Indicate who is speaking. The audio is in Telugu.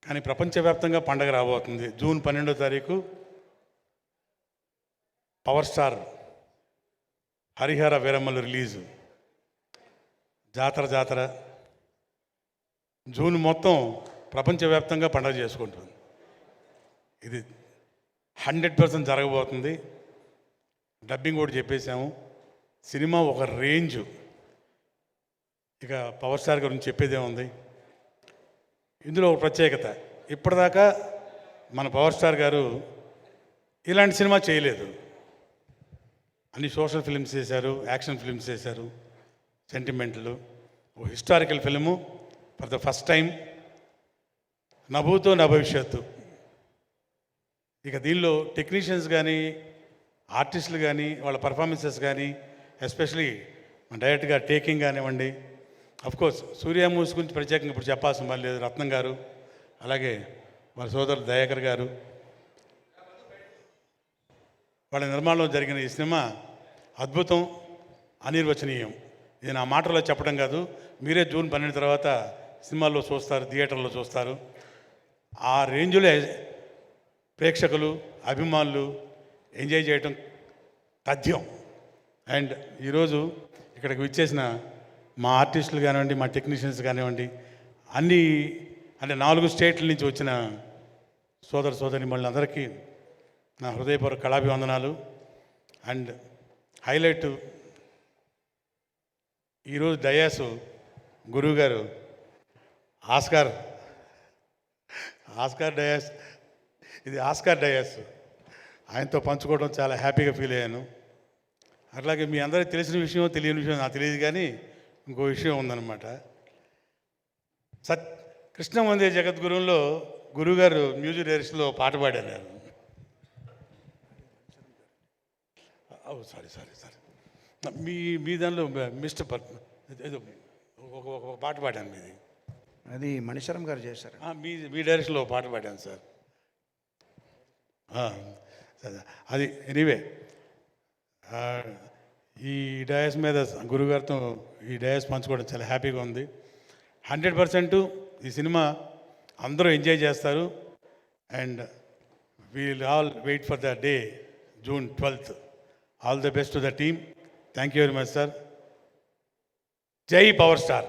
Speaker 1: కానీ ప్రపంచవ్యాప్తంగా పండగ రాబోతుంది. జూన్ 12వ తారీఖు పవర్ స్టార్ హరిహర వీరమ్మలు రిలీజు. జాతర జూన్ మొత్తం ప్రపంచవ్యాప్తంగా పండగ చేసుకుంటుంది. ఇది 100% జరగబోతుంది. డబ్బింగ్ కూడా చెప్పేశాము. సినిమా ఒక రేంజు. ఇక పవర్ స్టార్ గురించి చెప్పేదే ఉంది. ఇందులో ఒక ప్రత్యేకత, ఇప్పటిదాకా మన పవర్ స్టార్ గారు ఇలాంటి సినిమా చేయలేదు. అన్ని సోషల్ ఫిల్మ్స్ చేశారు, యాక్షన్ ఫిల్మ్స్ చేశారు, సెంటిమెంట్లు. ఓ historical film for the first time, నభూతో నా భవిష్యత్తు. ఇక దీనిలో టెక్నీషియన్స్ కానీ, ఆర్టిస్టులు కానీ, వాళ్ళ పర్ఫార్మెన్సెస్ కానీ, ఎస్పెషలీ డైరెక్ట్గా టేకింగ్ కానివ్వండి. అఫ్కోర్స్ సూర్య మూవీస్ గురించి ప్రత్యేకంగా ఇప్పుడు చెప్పాల్సిన పని లేదు. రత్నం గారు, అలాగే వాళ్ళ సోదరులు దయాకర్ గారు, వాళ్ళ నిర్మాణంలో జరిగిన ఈ సినిమా అద్భుతం, అనిర్వచనీయం. ఇది నా మాటల్లో చెప్పడం కాదు, మీరే జూన్ 12 తర్వాత సినిమాల్లో చూస్తారు, థియేటర్లో చూస్తారు. ఆ రేంజ్లో ప్రేక్షకులు, అభిమానులు ఎంజాయ్ చేయటం తథ్యం. అండ్ ఈరోజు ఇక్కడికి విచ్చేసిన మా ఆర్టిస్టులు కానివ్వండి, మా టెక్నీషియన్స్ కానివ్వండి, అన్ని అంటే 4 స్టేట్ల నుంచి వచ్చిన సోదరిమణులందరికీ నా హృదయపూర్వక కళాభివందనాలు. అండ్ హైలైట్, ఈరోజు డయాసు గురువుగారు ఆస్కార్ డయాస్, ఇది ఆస్కార్ డయాస్, ఆయనతో పంచుకోవడం చాలా హ్యాపీగా ఫీల్ అయ్యాను. అట్లాగే మీ అందరికీ తెలిసిన విషయం, తెలియని విషయం నాకు తెలియదు, కానీ ఇంకో విషయం ఉందన్నమాట. కృష్ణవందే జగద్గురువులో గురువుగారు మ్యూజిక్ డైరెక్షన్లో పాట పాడారు. సారీ మీ దానిలో మిస్టర్ ఏదో ఒక పాట పాడాను మీది.
Speaker 2: అది మణిశరం గారు చేశారు.
Speaker 1: మీ డైరెక్షన్లో పాట పాడాను సార్. అది ఎనీవే, ఈ డయాస్ మీద గురుగారితో ఈ డయాస్ పంచుకోవడం చాలా హ్యాపీగా ఉంది. 100% ఈ సినిమా అందరూ ఎంజాయ్ చేస్తారు. And we'll all wait for the day, June 12th. All the best to the team. Thank you very much sir. జై పవర్ స్టార్.